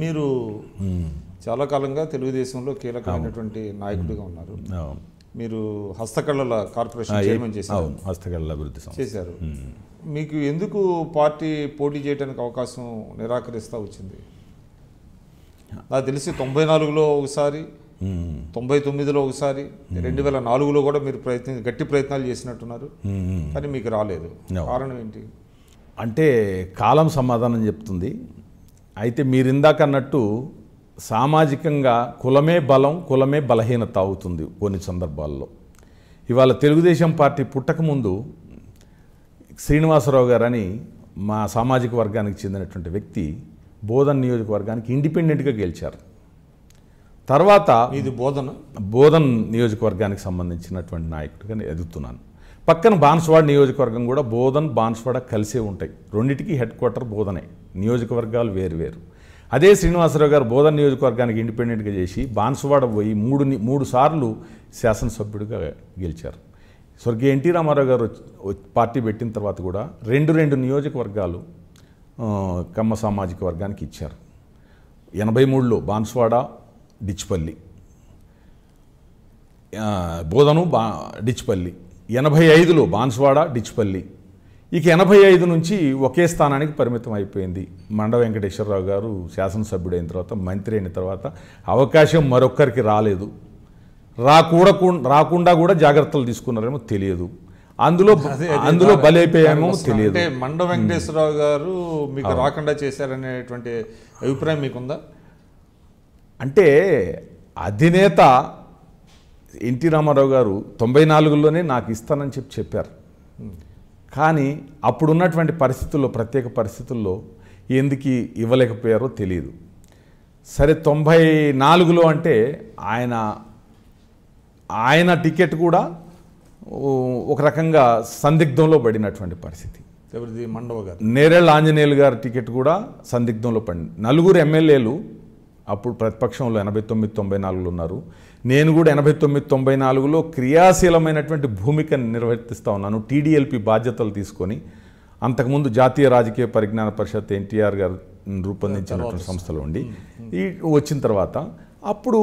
మీరు చాలా కాలంగా తెలుగుదేశంలో కీలకమైనటువంటి నాయకుడిగా ఉన్నారు. మీరు హస్తకళల కార్పొరేషన్ చైర్మన్ చేశారు. హస్తకళల అభివృద్ధి చేశారు. మీకు ఎందుకు పార్టీ పోటీ చేయడానికి అవకాశం నిరాకరిస్తూ వచ్చింది? నాకు తెలిసి 94లో ఒకసారి, 99లో ఒకసారి, 2004లో కూడా మీరు గట్టి ప్రయత్నాలు చేసినట్టున్నారు, కానీ మీకు రాలేదు. కారణం ఏంటి? అంటే కాలం సమాధానం చెప్తుంది. అయితే మీరు ఇందాక అన్నట్టు సామాజికంగా కులమే బలం, కులమే బలహీనత అవుతుంది కొన్ని సందర్భాల్లో. ఇవాళ తెలుగుదేశం పార్టీ పుట్టకముందు శ్రీనివాసరావు గారని మా సామాజిక వర్గానికి చెందినటువంటి వ్యక్తి బోధన్ నియోజకవర్గానికి ఇండిపెండెంట్గా గెలిచారు. తర్వాత ఇది బోధన్ నియోజకవర్గానికి సంబంధించినటువంటి నాయకుడిగా ఎదుగుతున్నాను. పక్కన బాన్స్వాడ నియోజకవర్గం కూడా బోధన్ బాన్స్వాడ కలిసే ఉంటాయి. రెండింటికి హెడ్ క్వార్టర్ బోధనే, నియోజకవర్గాలు వేరు. అదే శ్రీనివాసరావు గారు బోధన్ నియోజకవర్గానికి ఇండిపెండెంట్గా చేసి బాన్స్వాడ పోయి మూడు సార్లు శాసనసభ్యుడిగా గెలిచారు. స్వర్గీయ ఎన్టీ రామారావు గారు పార్టీ పెట్టిన తర్వాత కూడా రెండు నియోజకవర్గాలు కమ్మ సామాజిక వర్గానికి ఇచ్చారు. 83లో బాన్స్వాడ డిచ్పల్లి, బోధను డిచ్పల్లి, 85లో బాన్స్వాడ డిచ్పల్లి. ఇక 85 నుంచి ఒకే స్థానానికి పరిమితం అయిపోయింది. మండ వెంకటేశ్వరరావు గారు శాసనసభ్యుడైన తర్వాత, మంత్రి అయిన తర్వాత అవకాశం మరొక్కరికి రాలేదు. రాకుండా కూడా జాగ్రత్తలు తీసుకున్నారేమో తెలియదు. అందులో బలైపోయామో తెలియదు. మండ వెంకటేశ్వరరావు గారు మీకు రాకుండా చేశారనేటువంటి అభిప్రాయం మీకుందా? అంటే అధినేత ఎన్టీ రామారావు గారు 94లోనే నాకు ఇస్తానని చెప్పారు. కానీ అప్పుడున్నటువంటి పరిస్థితుల్లో, ప్రత్యేక పరిస్థితుల్లో ఎందుకు ఇవ్వలేకపోయారో తెలియదు. సరే 94లో అంటే ఆయన టికెట్ కూడా ఒక రకంగా సందిగ్ధంలో పడినటువంటి పరిస్థితి. ఎవరిది? మండవ గారు. నేరేళ్ళ ఆంజనేయులు గారి టికెట్ కూడా సందిగ్ధంలో పడింది. 4 ఎమ్మెల్యేలు అప్పుడు ప్రతిపక్షంలో 89-94లో ఉన్నారు. నేను కూడా 89-94లో క్రియాశీలమైనటువంటి భూమికను నిర్వర్తిస్తూ ఉన్నాను. టీడీఎల్పీ బాధ్యతలు తీసుకొని, అంతకుముందు జాతీయ రాజకీయ పరిజ్ఞాన పరిషత్ ఎన్టీఆర్ గారు రూపొందించినటువంటి సంస్థలో ఉండి వచ్చిన తర్వాత అప్పుడు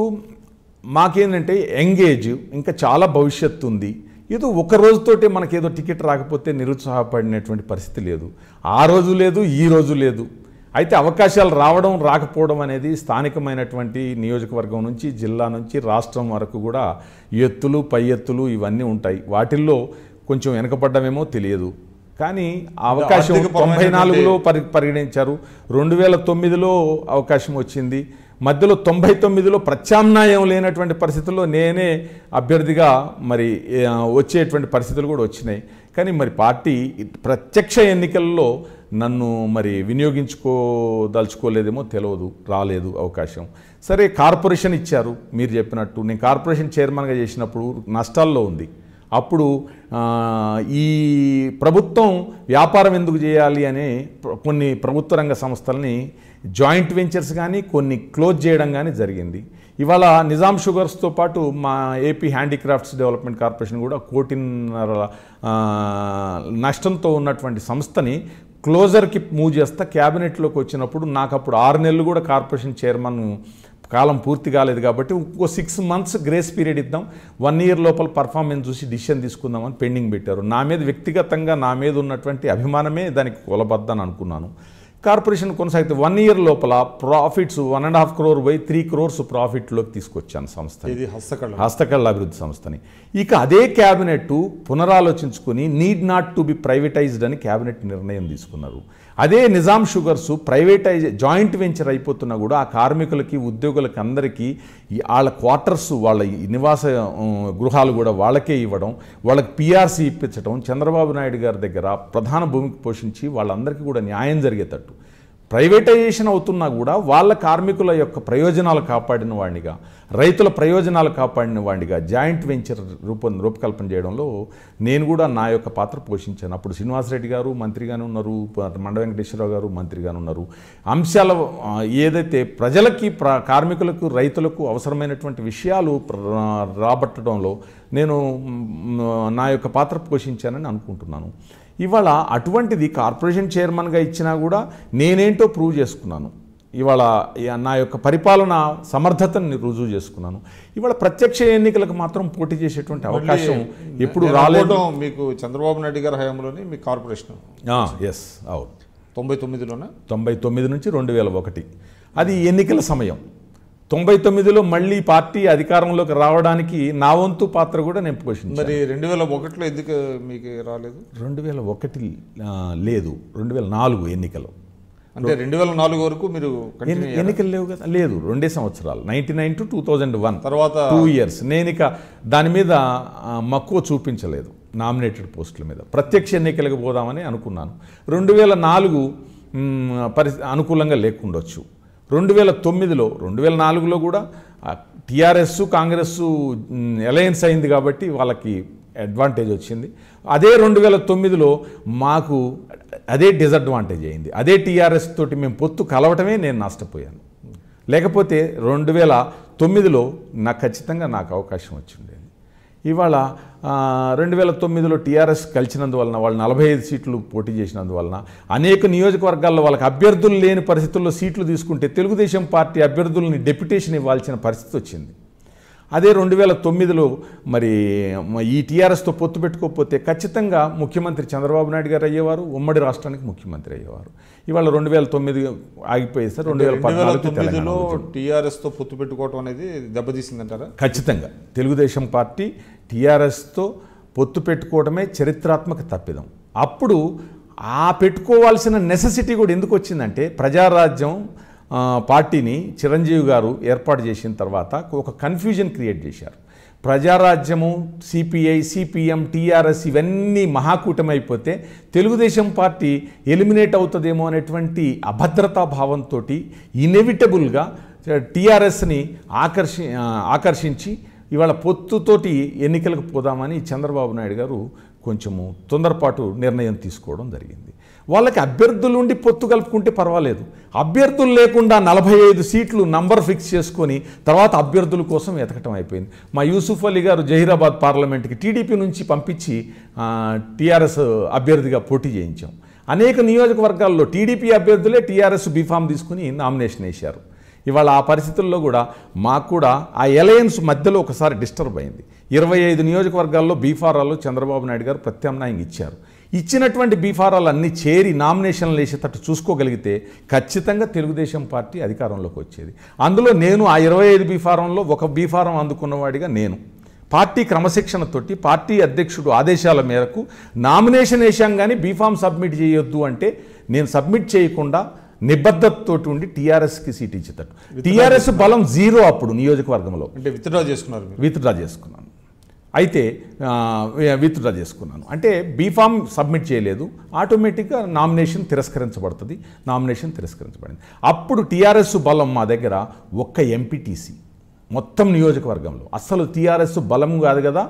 మాకేంటంటే ఎంగేజ్, ఇంకా చాలా భవిష్యత్తు ఉంది. ఏదో ఒక రోజుతోటే మనకేదో టికెట్ రాకపోతే నిరుత్సాహపడినటువంటి పరిస్థితి లేదు. ఆ రోజు లేదు, ఈ రోజు లేదు. అయితే అవకాశాలు రావడం రాకపోవడం అనేది స్థానికమైనటువంటి నియోజకవర్గం నుంచి, జిల్లా నుంచి, రాష్ట్రం వరకు కూడా ఎత్తులు పై ఎత్తులు ఇవన్నీ ఉంటాయి. వాటిల్లో కొంచెం వెనకపడ్డమేమో తెలియదు. కానీ ఆ అవకాశం 94లో పరిగణించారు. 2009లో అవకాశం వచ్చింది. మధ్యలో 99లో ప్రత్యామ్నాయం లేనటువంటి పరిస్థితుల్లో నేనే అభ్యర్థిగా మరి వచ్చేటువంటి పరిస్థితులు కూడా వచ్చినాయి. కానీ మరి పార్టీ ప్రత్యక్ష ఎన్నికల్లో నన్ను మరి వినియోగించుకోదలుచుకోలేదేమో తెలియదు, రాలేదు అవకాశం. సరే కార్పొరేషన్ ఇచ్చారు మీరు చెప్పినట్టు. నేను కార్పొరేషన్ చైర్మన్గా చేసినప్పుడు నష్టాల్లో ఉంది. అప్పుడు ఈ ప్రభుత్వం వ్యాపారం ఎందుకు చేయాలి అనే కొన్ని ప్రభుత్వ రంగ సంస్థల్ని జాయింట్ వెంచర్స్ కానీ కొన్ని క్లోజ్ చేయడం కానీ జరిగింది. ఇవాళ నిజాం షుగర్స్తో పాటు మా ఏపీ హ్యాండీక్రాఫ్ట్స్ డెవలప్మెంట్ కార్పొరేషన్ కూడా 1.5 కోటి నష్టంతో ఉన్నటువంటి సంస్థని క్లోజర్కి మూవ్ చేస్తా క్యాబినెట్లోకి వచ్చినప్పుడు నాకు అప్పుడు 6 నెలలు కూడా కార్పొరేషన్ చైర్మన్ కాలం పూర్తి కాలేదు కాబట్టి ఇంకో 6 months గ్రేస్ పీరియడ్ ఇద్దాం, 1 year లోపల పర్ఫార్మెన్స్ చూసి డిసిషన్ తీసుకుందామని పెండింగ్ పెట్టారు. నా మీద వ్యక్తిగతంగా నా మీద ఉన్నటువంటి అభిమానమే దానికి కొలబద్దని అనుకున్నాను. కార్పొరేషన్ కొనసాగితే 1 year లోపల ప్రాఫిట్స్ 1.5 crore పోయి 3 crores ప్రాఫిట్లోకి తీసుకొచ్చాను సంస్థ, హస్తకళ అభివృద్ధి సంస్థని. ఇక అదే క్యాబినెట్ పునరాలోచించుకొని need not to be privatised అని క్యాబినెట్ నిర్ణయం తీసుకున్నారు. అదే నిజాం షుగర్స్ జాయింట్ వెంచర్ అయిపోతున్నా కూడా ఆ కార్మికులకి, ఉద్యోగులకి అందరికీ వాళ్ళ క్వార్టర్స్, వాళ్ళ నివాస గృహాలు కూడా వాళ్ళకే ఇవ్వడం, వాళ్ళకి పిఆర్సీ ఇప్పించడం, చంద్రబాబు నాయుడు గారి దగ్గర ప్రధాన భూమికి పోషించి వాళ్ళందరికీ కూడా న్యాయం జరిగేటట్టు ప్రైవేటైజేషన్ అవుతున్నా కూడా వాళ్ళ కార్మికుల యొక్క ప్రయోజనాలు కాపాడిన వాడినిగా, రైతుల ప్రయోజనాలు కాపాడిన వాడినిగా జాయింట్ వెంచర్ రూపకల్పన చేయడంలో నేను కూడా నా యొక్క పాత్ర పోషించాను. అప్పుడు శ్రీనివాసరెడ్డి గారు మంత్రిగానే ఉన్నారు, మండ వెంకటేశ్వరరావు గారు మంత్రిగానే ఉన్నారు. అంశాల ఏదైతే ప్రజలకి కార్మికులకు రైతులకు అవసరమైనటువంటి విషయాలు రాబట్టడంలో నేను నా యొక్క పాత్ర పోషించానని అనుకుంటున్నాను. ఇవాళ అటువంటిది కార్పొరేషన్ చైర్మన్గా ఇచ్చినా కూడా నేనేంటో ప్రూవ్ చేసుకున్నాను. ఇవాళ నా యొక్క పరిపాలన సమర్థతని రుజువు చేసుకున్నాను. ఇవాళ ప్రత్యక్ష ఎన్నికలకు మాత్రం పోటీ చేసేటువంటి అవకాశం ఎప్పుడు రాలేదు. మీకు చంద్రబాబు నాయుడు గారి హయాంలోనే మీ కార్పొరేషన్ ఎస్ అవును 99లోనే 99 నుంచి 2001 అది ఎన్నికల సమయం. 99లో మళ్ళీ పార్టీ అధికారంలోకి రావడానికి నా వంతు పాత్ర కూడా నేను పోషించాను. మరి 2001లో ఎందుకు మీకు రాలేదు? 2001 లేదు, 2004 ఎన్నికలు. అంటే 2004 వరకు మీరు ఎన్నికలు లేవు కదా? లేదు, 2 సంవత్సరాలు 99 to 2001 తర్వాత 2 years. నేను ఇక దాని మీద మక్కువ చూపించలేదు. నామినేటెడ్ పోస్టుల మీద ప్రత్యక్ష ఎన్నికలకు పోదామని అనుకున్నాను. 2004 అనుకూలంగా లేకుండొచ్చు. 2004లో కూడా టీఆర్ఎస్ కాంగ్రెస్ అలయన్స్ అయింది కాబట్టి వాళ్ళకి అడ్వాంటేజ్ వచ్చింది. అదే 2009లో మాకు అదే డిసడ్వాంటేజ్ అయింది. అదే టీఆర్ఎస్ తోటి మేము పొత్తు కలవటమే నేను నష్టపోయాను. లేకపోతే 2009లో నాకు ఖచ్చితంగా అవకాశం వచ్చిండేది. ఇవాళ 2009లో టీఆర్ఎస్ కలిసినందువలన వాళ్ళు 45 సీట్లు పోటీ చేసినందువలన అనేక నియోజకవర్గాల్లో వాళ్ళకి అభ్యర్థులు లేని పరిస్థితుల్లో సీట్లు తీసుకుంటే తెలుగుదేశం పార్టీ అభ్యర్థుల్ని డెప్యుటేషన్ ఇవ్వాల్సిన పరిస్థితి వచ్చింది. అదే 2009లో మరి ఈ టీఆర్ఎస్తో పొత్తు పెట్టుకోకపోతే ఖచ్చితంగా ముఖ్యమంత్రి చంద్రబాబు నాయుడు గారు అయ్యేవారు, ఉమ్మడి రాష్ట్రానికి ముఖ్యమంత్రి అయ్యేవారు. ఇవాళ 2009 ఆగిపోయి సార్ 2014లో టీఆర్ఎస్తో పొత్తు పెట్టుకోవడం అనేది దెబ్బతీసిందంటారా? ఖచ్చితంగా తెలుగుదేశం పార్టీ టీఆర్ఎస్తో పొత్తు పెట్టుకోవడమే చరిత్రాత్మక తప్పిదం. అప్పుడు పెట్టుకోవాల్సిన నెసెసిటీ కూడా ఎందుకు వచ్చిందంటే ప్రజారాజ్యం పార్టీని చిరంజీవి గారు ఏర్పాటు చేసిన తర్వాత ఒక కన్ఫ్యూజన్ క్రియేట్ చేశారు. ప్రజారాజ్యము, సిపిఐ, సిపిఎం, టీఆర్ఎస్ ఇవన్నీ మహాకూటమి అయిపోతే తెలుగుదేశం పార్టీ ఎలిమినేట్ అవుతుందేమో అనేటువంటి అభద్రతా భావంతో ఇన్ఎవిటబుల్గా టీఆర్ఎస్ని ఆకర్షించి ఇవాళ పొత్తుతోటి ఎన్నికలకు పోదామని చంద్రబాబు నాయుడు గారు కొంచెము తొందరపాటు నిర్ణయం తీసుకోవడం జరిగింది. వాళ్ళకి అభ్యర్థులు ఉండి పొత్తు కలుపుకుంటే పర్వాలేదు, అభ్యర్థులు లేకుండా 45 సీట్లు నంబర్ ఫిక్స్ చేసుకొని తర్వాత అభ్యర్థుల కోసం వెతకటం అయిపోయింది. మా యూసుఫ్ అలీ గారు జహీరాబాద్ పార్లమెంట్కి టీడీపీ నుంచి పంపించి టీఆర్ఎస్ అభ్యర్థిగా పోటీ చేయించాం. అనేక నియోజకవర్గాల్లో టీడీపీ అభ్యర్థులే టీఆర్ఎస్ బీఫామ్ తీసుకుని నామినేషన్ వేశారు. ఇవాళ ఆ పరిస్థితుల్లో కూడా మాకు కూడా ఆ అలయన్స్ మధ్యలో ఒకసారి డిస్టర్బ్ అయింది. 25 నియోజకవర్గాల్లో బీఫారాలు చంద్రబాబు నాయుడు గారు ప్రత్యామ్నాయంగా ఇచ్చారు. ఇచ్చినటువంటి బీఫారాలు అన్నీ చేరి నామినేషన్లు వేసేటట్టు చూసుకోగలిగితే ఖచ్చితంగా తెలుగుదేశం పార్టీ అధికారంలోకి వచ్చేది. అందులో నేను ఆ 25 బీఫారంలో ఒక బీఫారం అందుకున్నవాడిగా నేను పార్టీ క్రమశిక్షణతోటి పార్టీ అధ్యక్షుడు ఆదేశాల మేరకు నామినేషన్ వేశాం. కానీ బీఫామ్ సబ్మిట్ చేయొద్దు అంటే నేను సబ్మిట్ చేయకుండా నిబద్ధతతోటి ఉండి టీఆర్ఎస్కి సీట్ ఇచ్చేటట్టు. టీఆర్ఎస్ బలం 0 అప్పుడు నియోజకవర్గంలో. అంటే విత్డ్రా చేసుకున్నాను. అయితే విత్డ్రా చేసుకున్నాను అంటే బీఫామ్ సబ్మిట్ చేయలేదు, ఆటోమేటిక్గా నామినేషన్ తిరస్కరించబడుతుంది. నామినేషన్ తిరస్కరించబడింది. అప్పుడు టీఆర్ఎస్ బలం మా దగ్గర ఒక్క ఎంపీటీసీ మొత్తం నియోజకవర్గంలో. అస్సలు టీఆర్ఎస్ బలం కాదు కదా,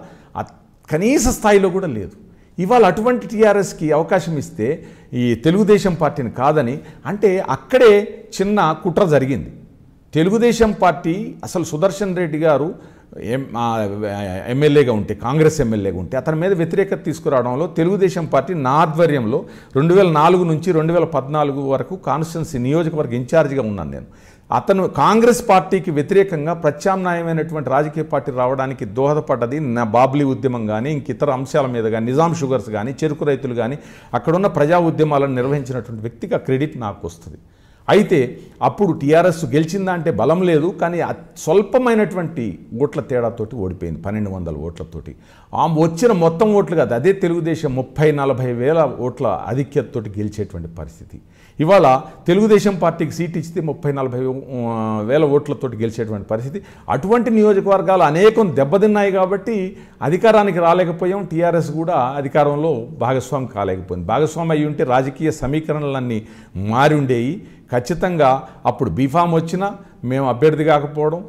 కనీస స్థాయిలో కూడా లేదు. ఇవాళ అటువంటి టీఆర్ఎస్కి అవకాశం ఇస్తే ఈ తెలుగుదేశం పార్టీని కాదని అంటే అక్కడే చిన్న కుట్ర జరిగింది. తెలుగుదేశం పార్టీ అసలు సుదర్శన్ రెడ్డి గారు ఎమ్మెల్యేగా ఉంటే, కాంగ్రెస్ ఎమ్మెల్యేగా ఉంటే అతని మీద వ్యతిరేకత తీసుకురావడంలో తెలుగుదేశం పార్టీ నా ఆధ్వర్యంలో 2004 నుంచి 2014 వరకు కాన్స్టిట్యున్సీ నియోజకవర్గ ఇన్ఛార్జిగా ఉన్నాను నేను. అతను కాంగ్రెస్ పార్టీకి వ్యతిరేకంగా ప్రత్యామ్నాయమైనటువంటి రాజకీయ పార్టీ రావడానికి దోహదపడ్డది నా బాబ్లీ ఉద్యమం కానీ ఇంక ఇతర అంశాల మీద కానీ నిజాం షుగర్స్ కానీ చెరుకు రైతులు కానీ అక్కడున్న ప్రజా ఉద్యమాలను నిర్వహించినటువంటి వ్యక్తిగా క్రెడిట్ నాకు వస్తుంది. అయితే అప్పుడు టీఆర్ఎస్ గెలిచిందా అంటే బలం లేదు, కానీ స్వల్పమైనటువంటి ఓట్ల తేడాతోటి ఓడిపోయింది, 1200 ఓట్లతోటి. వచ్చిన మొత్తం ఓట్లు కాదు, అదే తెలుగుదేశం 30-40 వేల ఓట్ల ఆధిక్యతతోటి గెలిచేటువంటి పరిస్థితి. ఇవాళ తెలుగుదేశం పార్టీకి సీట్ ఇస్తే 30-40 వేల ఓట్లతోటి గెలిచేటువంటి పరిస్థితి. అటువంటి నియోజకవర్గాలు అనేకం దెబ్బతిన్నాయి కాబట్టి అధికారానికి రాలేకపోయాం. టీఆర్ఎస్ కూడా అధికారంలో భాగస్వామి కాలేకపోయింది. భాగస్వామి అయి ఉంటే రాజకీయ సమీకరణలన్నీ మారి ఉండేవి. ఖచ్చితంగా అప్పుడు బీఫామ్ వచ్చినా మేము అభ్యర్థి కాకపోవడం,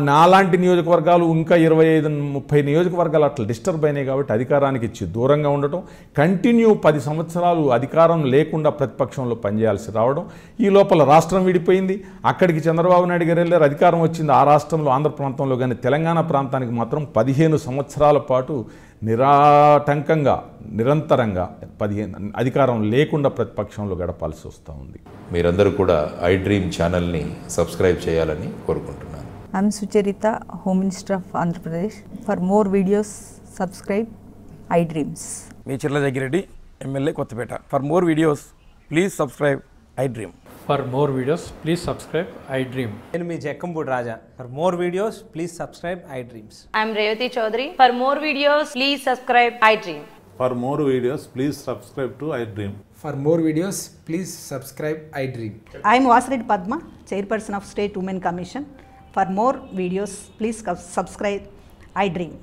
నాలాంటి నియోజకవర్గాలు ఇంకా 25-30 నియోజకవర్గాలు అట్లా డిస్టర్బ్ అయినాయి కాబట్టి అధికారానికి ఇచ్చి దూరంగా ఉండటం, కంటిన్యూ 10 సంవత్సరాలు అధికారం లేకుండా ప్రతిపక్షంలో పనిచేయాల్సి రావడం, ఈ లోపల రాష్ట్రం విడిపోయింది, అక్కడికి చంద్రబాబు నాయుడు గారు వెళ్ళారు, అధికారం వచ్చింది. ఆ రాష్ట్రంలో ఆంధ్ర ప్రాంతంలో కానీ తెలంగాణ ప్రాంతానికి మాత్రం 15 సంవత్సరాల పాటు నిరాటంకంగా నిరంతరంగా అధికారం లేకుండా ప్రతిపక్షంలో గడపాల్సి వస్తూ ఉంది. మీరందరూ కూడా ఐ డ్రీమ్ ఛానల్ని సబ్స్క్రైబ్ చేయాలని కోరుకుంటున్నాను. I'm Sucharita, Home Minister of Andhra Pradesh. For more videos, subscribe iDreams. మీ Chirla Jaggi Reddy, MLA Kothapeta. For more videos, please subscribe iDream. For more videos, please subscribe iDream. నేను మీ జక్కంపూడి రాజా. For more videos, please subscribe iDreams. I'm Revati Chaudhary. For more videos, please subscribe iDream. For more videos, please subscribe to iDream. For more videos, please subscribe iDream. I am Vasireddy Padma, Chairperson of State Women Commission. For more videos, please subscribe iDream.